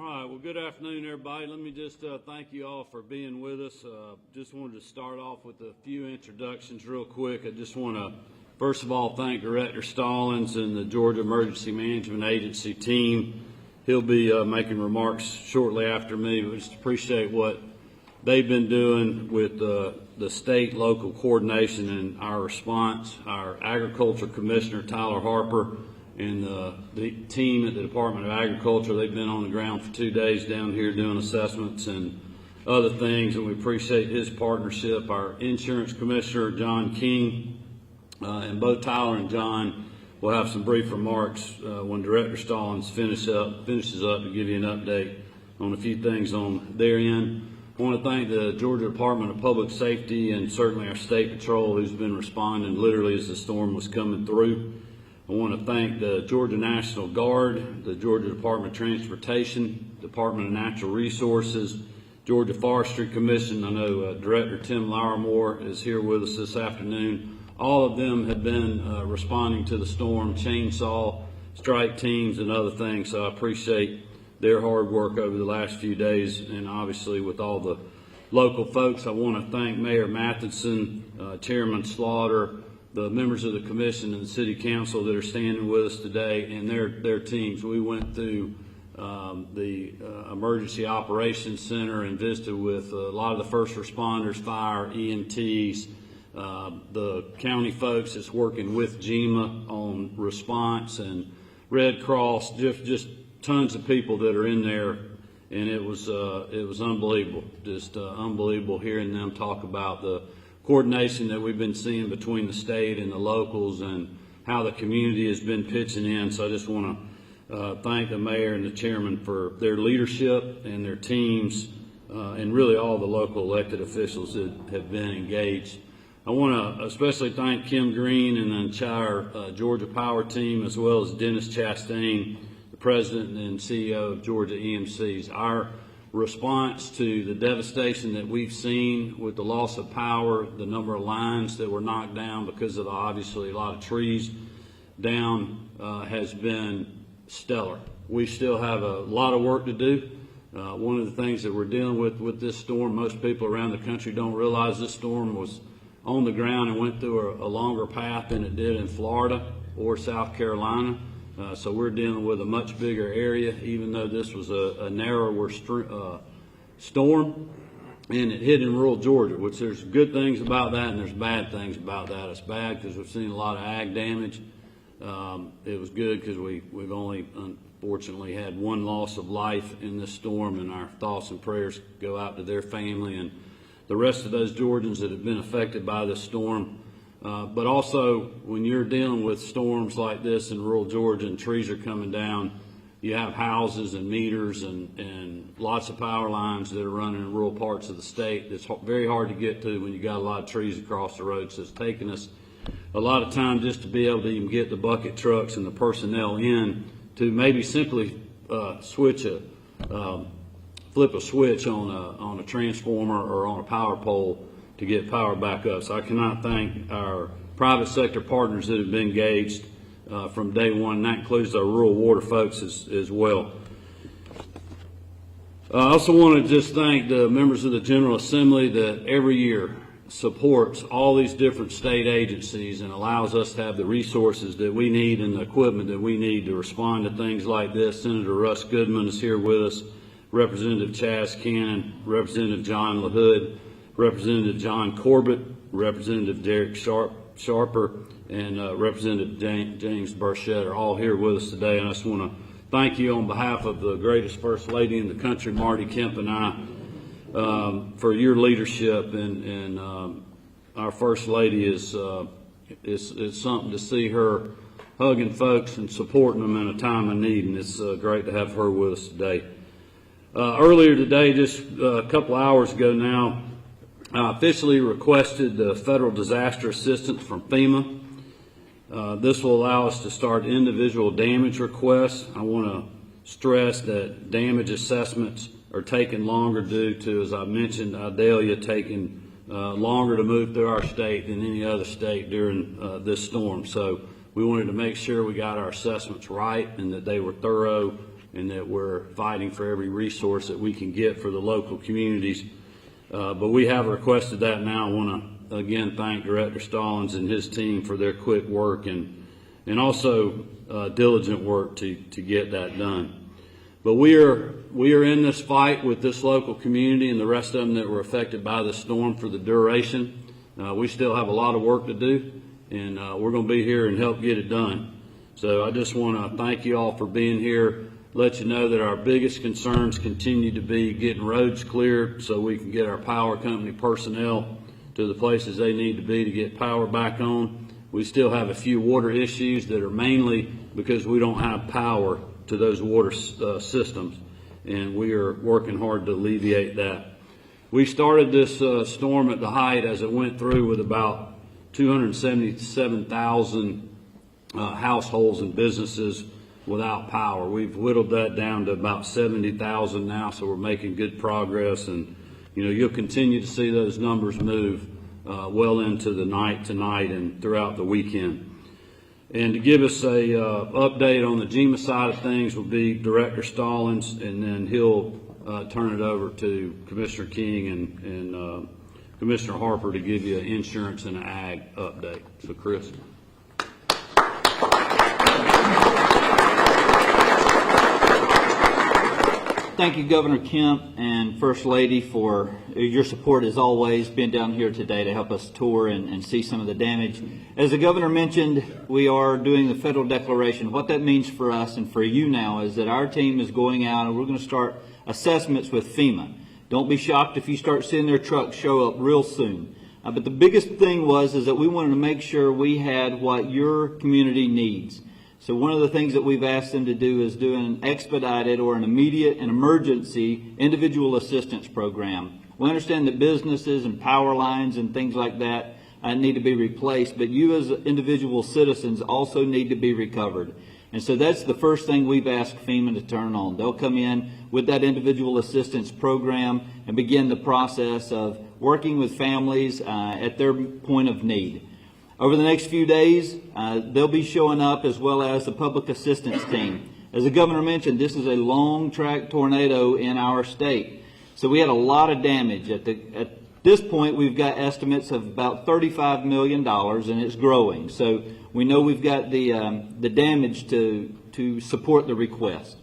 All right, well, good afternoon, everybody. Let me just thank you all for being with us. Just wanted to start off with a few introductions real quick. I just want to, first of all, thank Director Stallings and the Georgia Emergency Management Agency team. He'll be making remarks shortly after me, but just appreciate what they've been doing with the state-local coordination and our response. Our Agriculture Commissioner, Tyler Harper, and the team at the Department of Agriculture, they've been on the ground for 2 days down here doing assessments and other things, and we appreciate his partnership. Our Insurance Commissioner, John King, and both Tyler and John will have some brief remarks when Director Stallings finishes up to give you an update on a few things on their end. I want to thank the Georgia Department of Public Safety and certainly our State Patrol, who's been responding literally as the storm was coming through. I want to thank the Georgia National Guard, the Georgia Department of Transportation, Department of Natural Resources, Georgia Forestry Commission. I know Director Tim Lauermore is here with us this afternoon. All of them have been responding to the storm, chainsaw strike teams and other things, so I appreciate their hard work over the last few days, and obviously with all the local folks. I want to thank Mayor Matheson, Chairman Slaughter, the members of the commission and the city council that are standing with us today, and their teams. We went through the emergency operations center and visited with a lot of the first responders, fire, EMTs, the county folks that's working with GEMA on response, and Red Cross, just tons of people that are in there, and it was unbelievable, just unbelievable hearing them talk about the coordination that we've been seeing between the state and the locals and how the community has been pitching in. So I just want to thank the mayor and the chairman for their leadership and their teams and really all the local elected officials that have been engaged. I want to especially thank Kim Green and the entire Georgia Power team, as well as Dennis Chastain, the president and CEO of Georgia EMCs. Our response to the devastation that we've seen with the loss of power, the number of lines that were knocked down because of obviously a lot of trees down, has been stellar. We still have a lot of work to do. One of the things that we're dealing with this storm, most people around the country don't realize this storm was on the ground and went through a longer path than it did in Florida or South Carolina. So we're dealing with a much bigger area, even though this was a narrower storm, and it hit in rural Georgia, which there's good things about that and there's bad things about that. It's bad because we've seen a lot of ag damage. It was good because we've only unfortunately had one loss of life in this storm, and our thoughts and prayers go out to their family and the rest of those Georgians that have been affected by this storm. But also, when you're dealing with storms like this in rural Georgia and trees are coming down, you have houses and meters and lots of power lines that are running in rural parts of the state. It's very hard to get to when you got a lot of trees across the road. So it's taken us a lot of time just to be able to even get the bucket trucks and the personnel in to maybe simply flip a switch on a transformer or on a power pole to get power back up. So I cannot thank our private sector partners that have been engaged from day one, and that includes our rural water folks as well. I also want to just thank the members of the General Assembly that every year supports all these different state agencies and allows us to have the resources that we need and the equipment that we need to respond to things like this. Senator Russ Goodman is here with us, Representative Chaz Cannon, Representative John LaHood, Representative John Corbett, Representative Derek Sharper, and Representative James Burchett are all here with us today. And I just want to thank you on behalf of the greatest First Lady in the country, Marty Kemp, and I, for your leadership. And our First Lady is something to see her hugging folks and supporting them in a time of need, and it's great to have her with us today. Earlier today, just a couple hours ago now, I officially requested the federal disaster assistance from FEMA. This will allow us to start individual damage requests. I want to stress that damage assessments are taking longer due to, as I mentioned, Idalia taking longer to move through our state than any other state during this storm. So we wanted to make sure we got our assessments right and that they were thorough and that we're fighting for every resource that we can get for the local communities. But we have requested that now. I want to again thank Director Stallings and his team for their quick work and also diligent work to get that done. But we are in this fight with this local community and the rest of them that were affected by the storm for the duration. We still have a lot of work to do, and we're going to be here and help get it done. So I just want to thank you all for being here, let you know that our biggest concerns continue to be getting roads cleared so we can get our power company personnel to the places they need to be to get power back on. We still have a few water issues that are mainly because we don't have power to those water systems, and we are working hard to alleviate that. We started this storm at the height as it went through with about 277,000 households and businesses without power. We've whittled that down to about 70,000 now, so we're making good progress, and you'll continue to see those numbers move well into the night tonight and throughout the weekend. And to give us a update on the GEMA side of things will be Director Stallings, and then he'll turn it over to Commissioner King and Commissioner Harper to give you an insurance and an ag update. So, Chris. Thank you, Governor Kemp and First Lady, for your support as always, being down here today to help us tour and see some of the damage. As the Governor mentioned, we are doing the federal declaration. What that means for us and for you now is that our team is going out and we're going to start assessments with FEMA. Don't be shocked if you start seeing their trucks show up real soon. But the biggest thing is that we wanted to make sure we had what your community needs. So one of the things that we've asked them to do is do an expedited or an immediate and emergency individual assistance program. We understand that businesses and power lines and things like that need to be replaced, but you as individual citizens also need to be recovered. And so that's the first thing we've asked FEMA to turn on. They'll come in with that individual assistance program and begin the process of working with families at their point of need. Over the next few days, they'll be showing up as well as the public assistance team. As the governor mentioned, this is a long track tornado in our state. So we had a lot of damage. At this point, we've got estimates of about $35 million, and it's growing. So we know we've got the damage to support the request.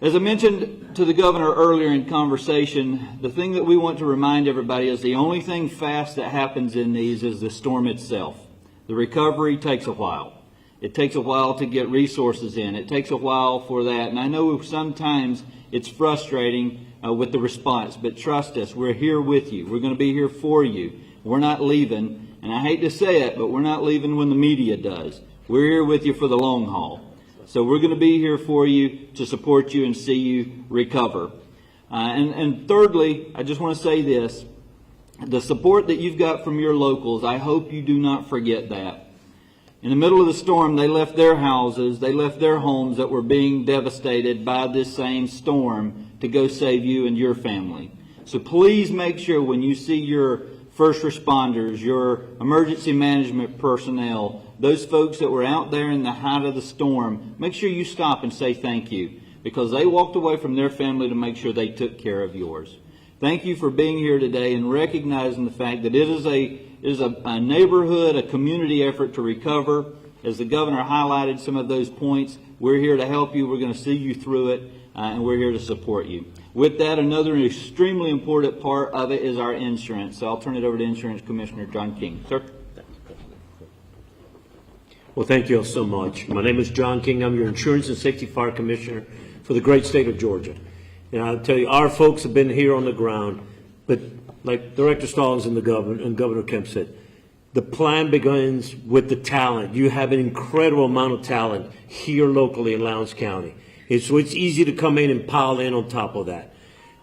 As I mentioned to the governor earlier in conversation, the thing that we want to remind everybody is the only thing fast that happens in these is the storm itself. The recovery takes a while. It takes a while to get resources in. It takes a while for that. And I know sometimes it's frustrating with the response, but trust us, we're here with you. We're going to be here for you. We're not leaving. And I hate to say it, but we're not leaving when the media does. We're here with you for the long haul. So we're going to be here for you to support you and see you recover. And thirdly, I just want to say this. The support that you've got from your locals, I hope you do not forget that. In the middle of the storm, they left their houses, they left their homes that were being devastated by this same storm to go save you and your family. So please make sure when you see your first responders, your emergency management personnel, those folks that were out there in the height of the storm, make sure you stop and say thank you, because they walked away from their family to make sure they took care of yours. Thank you for being here today and recognizing the fact that it is a neighborhood, a community effort to recover. As the governor highlighted some of those points, we're here to help you. We're going to see you through it, and we're here to support you. With that, another extremely important part of it is our insurance. So I'll turn it over to Insurance Commissioner John King. Sir. Well, thank you all so much. My name is John King. I'm your Insurance and Safety Fire Commissioner for the great state of Georgia. And I'll tell you, our folks have been here on the ground, but like Director Stallings and Governor Kemp said, the plan begins with the talent. You have an incredible amount of talent here locally in Lowndes County. So it's easy to come in and pile in on top of that.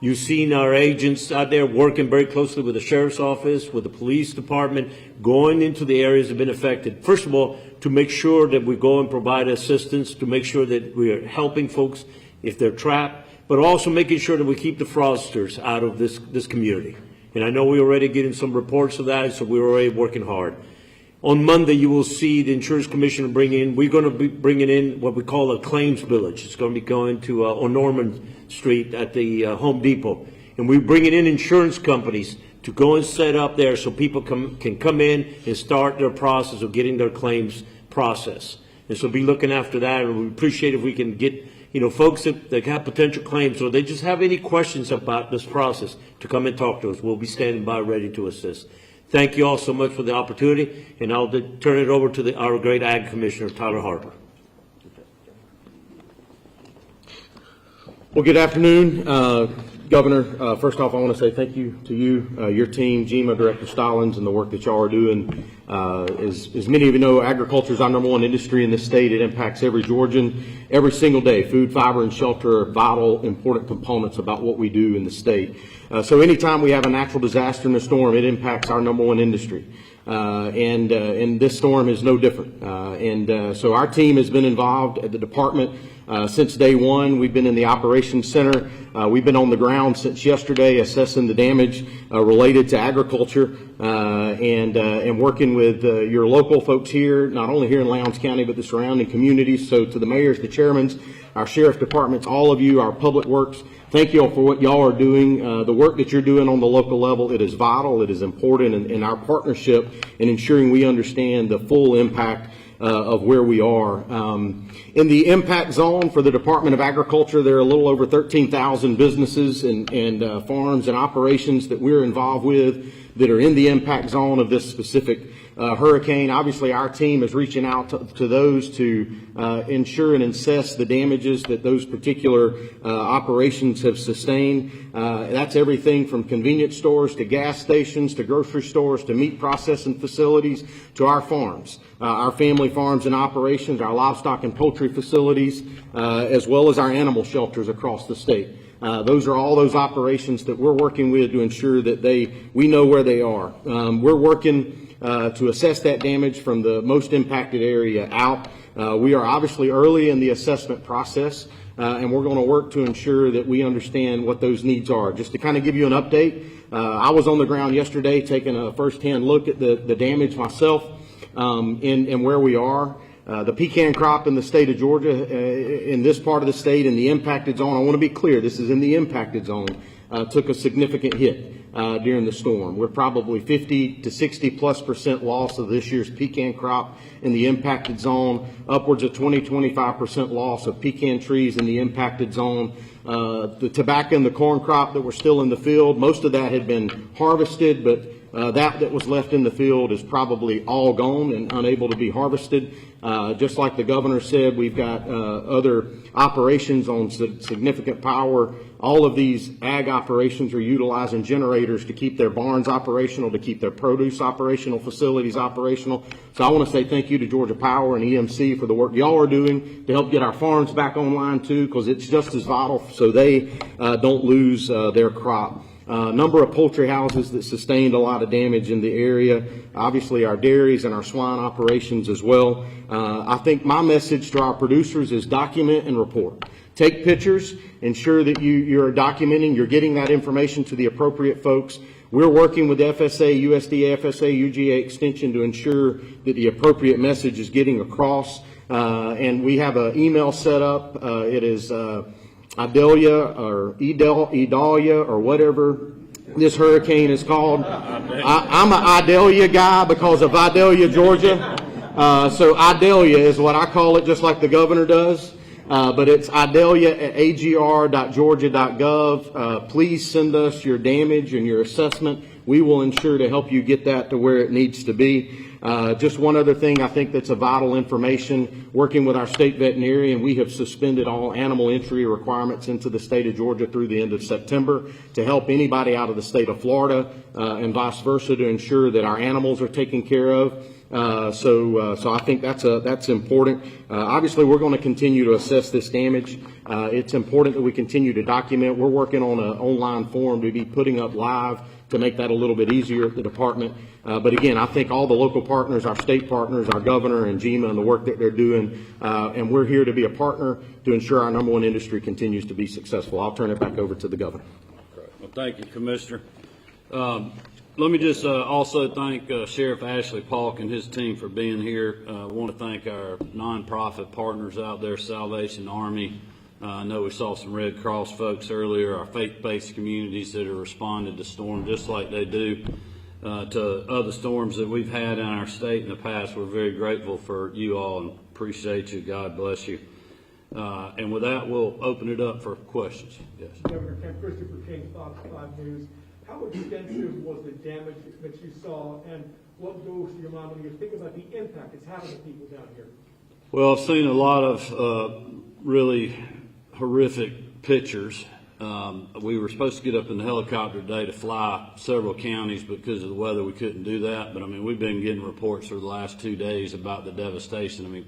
You've seen our agents out there working very closely with the Sheriff's Office, with the Police Department, going into the areas that have been affected. First of all, to make sure that we go and provide assistance, to make sure that we are helping folks if they're trapped, but also making sure that we keep the fraudsters out of this community. And I know we're already getting some reports of that, so we're already working hard. On Monday, you will see the insurance commissioner we're going to be bringing in what we call a claims village. It's going to be going to on Norman Street at the Home Depot. And we're bringing in insurance companies to go and set up there so people can come in and start their process of getting their claims processed. And so be looking after that, and we appreciate if we can get, folks that have potential claims, or they just have any questions about this process, to come and talk to us. We'll be standing by ready to assist. Thank you all so much for the opportunity, and I'll turn it over to our great Ag Commissioner, Tyler Harper. Well, good afternoon, Governor. First off, I want to say thank you to you, your team, GMA, Director Stallings, and the work that y'all are doing. As many of you know, agriculture is our #1 industry in this state. It impacts every Georgian every single day. Food, fiber, and shelter are vital, important components about what we do in the state. So anytime we have a natural disaster in a storm, it impacts our #1 industry. And this storm is no different. So our team has been involved at the department since day one. We've been in the operations center. We've been on the ground since yesterday assessing the damage related to agriculture and working with your local folks here, not only here in Lowndes County, but the surrounding communities. So to the mayors, the chairmans, our sheriff departments, all of you, our public works, thank you all for what y'all are doing. The work that you're doing on the local level, it is vital, it is important in our partnership in ensuring we understand the full impact of where we are. In the impact zone for the Department of Agriculture, there are a little over 13,000 businesses and farms and operations that we're involved with that are in the impact zone of this specific hurricane. Obviously, our team is reaching out to those to ensure and assess the damages that those particular operations have sustained. That's everything from convenience stores to gas stations to grocery stores to meat processing facilities to our farms, our family farms and operations, our livestock and poultry facilities, as well as our animal shelters across the state. Those are all those operations that we're working with to ensure that we know where they are. We're working to assess that damage from the most impacted area out. We are obviously early in the assessment process, and we're going to work to ensure that we understand what those needs are. Just to kind of give you an update, I was on the ground yesterday taking a first-hand look at the damage myself and where we are. The pecan crop in the state of Georgia, in this part of the state, in the impacted zone, I want to be clear, this is in the impacted zone, took a significant hit during the storm. We're probably 50 to 60+% loss of this year's pecan crop in the impacted zone, upwards of 20-25% loss of pecan trees in the impacted zone. The tobacco and the corn crop that were still in the field, most of that had been harvested, but that was left in the field is probably all gone and unable to be harvested. Just like the governor said, we've got other operations on significant power. All of these ag operations are utilizing generators to keep their barns operational, to keep their produce operational, facilities operational. So I want to say thank you to Georgia Power and EMC for the work y'all are doing to help get our farms back online too, because it's just as vital so they don't lose their crop. Number of poultry houses that sustained a lot of damage in the area. Obviously, our dairies and our swine operations as well. I think my message to our producers is document and report. Take pictures, ensure that you're documenting, you're getting that information to the appropriate folks. We're working with FSA, USDA, FSA, UGA Extension to ensure that the appropriate message is getting across. And we have an email set up. It is Idalia or Idalia or whatever this hurricane is called. I'm an Idalia guy because of Idalia, Georgia. So Idalia is what I call it, just like the governor does. But it's idalia@agr.georgia.gov. Please send us your damage and your assessment. We will ensure to help you get that to where it needs to be. Just one other thing I think that's a vital information, working with our state veterinarian, we have suspended all animal entry requirements into the state of Georgia through the end of September to help anybody out of the state of Florida and vice versa to ensure that our animals are taken care of. So I think that's important. Obviously, we're going to continue to assess this damage. It's important that we continue to document. We're working on an online form to be putting up live to make that a little bit easier at the department. But again, I think all the local partners, our state partners, our governor and GMA and the work that they're doing, and we're here to be a partner to ensure our #1 industry continues to be successful. I'll turn it back over to the governor. Well, thank you, Commissioner. Let me just also thank Sheriff Ashley Paulk and his team for being here. I want to thank our nonprofit partners out there, Salvation Army. I know we saw some Red Cross folks earlier, our faith-based communities that have responded to storms just like they do to other storms that we've had in our state in the past. We're very grateful for you all and appreciate you. God bless you. And with that, we'll open it up for questions. Yes. Governor Kemp, Christopher King, Fox 5 News. How extensive was the damage that you saw, and what goes through your mind when you think about the impact it's having on people down here? Well, I've seen a lot of really horrific pictures. We were supposed to get up in the helicopter today to fly several counties, but because of the weather we couldn't do that. But I mean, we've been getting reports for the last 2 days about the devastation. I mean,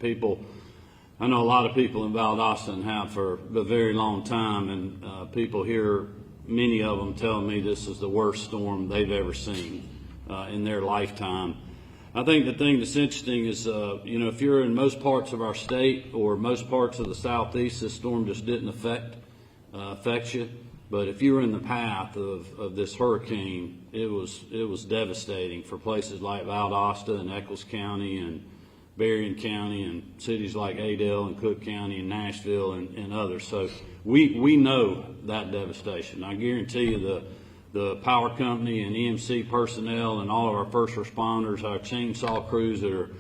I know a lot of people in Valdosta and have for a very long time, and people here, many of them telling me this is the worst storm they've ever seen in their lifetime. I think the thing that's interesting is, if you're in most parts of our state or most parts of the southeast, this storm just didn't affect you. But if you were in the path of this hurricane, it was devastating for places like Valdosta and Eccles County and Berrien County and cities like Adel and Cook County and Nashville and others. So we know that devastation. I guarantee you the power company and EMC personnel and all of our first responders, our chainsaw crews that are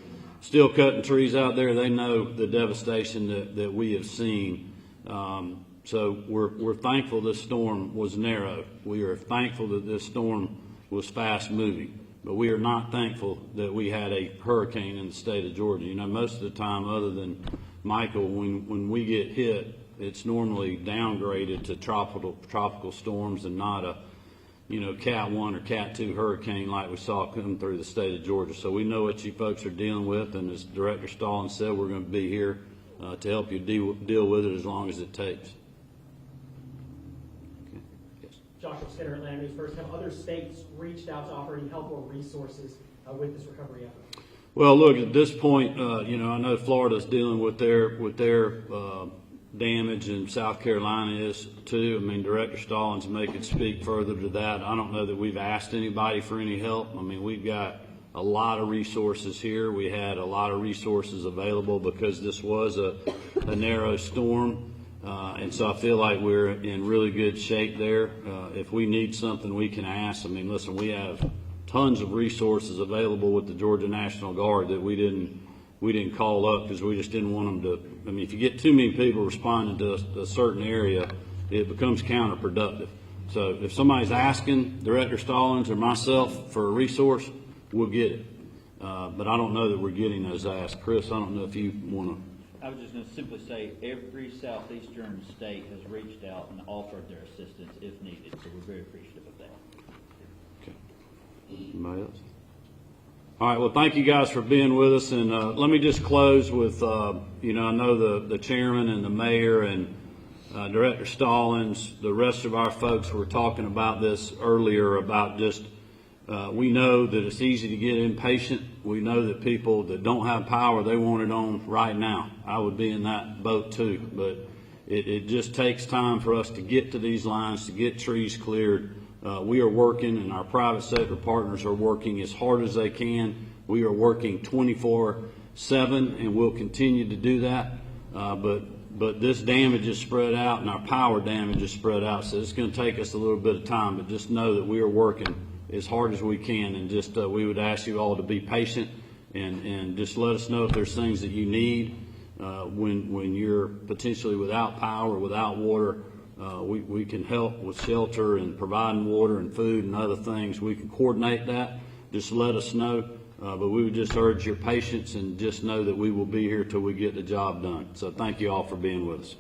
still cutting trees out there, they know the devastation that we have seen. So we're thankful this storm was narrow. We are thankful that this storm was fast moving. But we are not thankful that we had a hurricane in the state of Georgia. most of the time, other than Michael, when we get hit, it's normally downgraded to tropical storms and not a, Cat 1 or Cat 2 hurricane like we saw come through the state of Georgia. So we know what you folks are dealing with, and as Director Stallings said, we're going to be here to help you deal with it as long as it takes. Joshua Skinner, Atlanta News First. Have other states reached out to offer any help or resources with this recovery effort? Well, look, at this point, I know Florida's dealing with their damage, and South Carolina is too. I mean, Director Stallings may could speak further to that. I don't know that we've asked anybody for any help. I mean, we've got a lot of resources here. We had a lot of resources available because this was a narrow storm. And so I feel like we're in really good shape there. If we need something, we can ask. I mean, listen, we have tons of resources available with the Georgia National Guard that we didn't call up because we just didn't want them to. I mean, if you get too many people responding to a certain area, it becomes counterproductive. So if somebody's asking Director Stallings or myself for a resource, we'll get it. But I don't know that we're getting those asks. Chris, I don't know if you want to. I was just going to simply say every southeastern state has reached out and offered their assistance if needed, so we're very appreciative of that. Okay. Anybody else? All right. Well, thank you guys for being with us, and let me just close with, I know the chairman and the mayor and Director Stallings, the rest of our folks were talking about this earlier about just. We know that it's easy to get impatient. We know that people that don't have power, they want it on right now. I would be in that boat too, but it just takes time for us to get to these lines, to get trees cleared. We are working, and our private sector partners are working as hard as they can. We are working 24/7, and we'll continue to do that. But this damage is spread out, and our power damage is spread out, so it's going to take us a little bit of time, but just know that we are working as hard as we can, and just we would ask you all to be patient and just let us know if there's things that you need when you're potentially without power, without water. We can help with shelter and providing water and food and other things. We can coordinate that. Just let us know. But we would just urge your patience and just know that we will be here till we get the job done. So thank you all for being with us.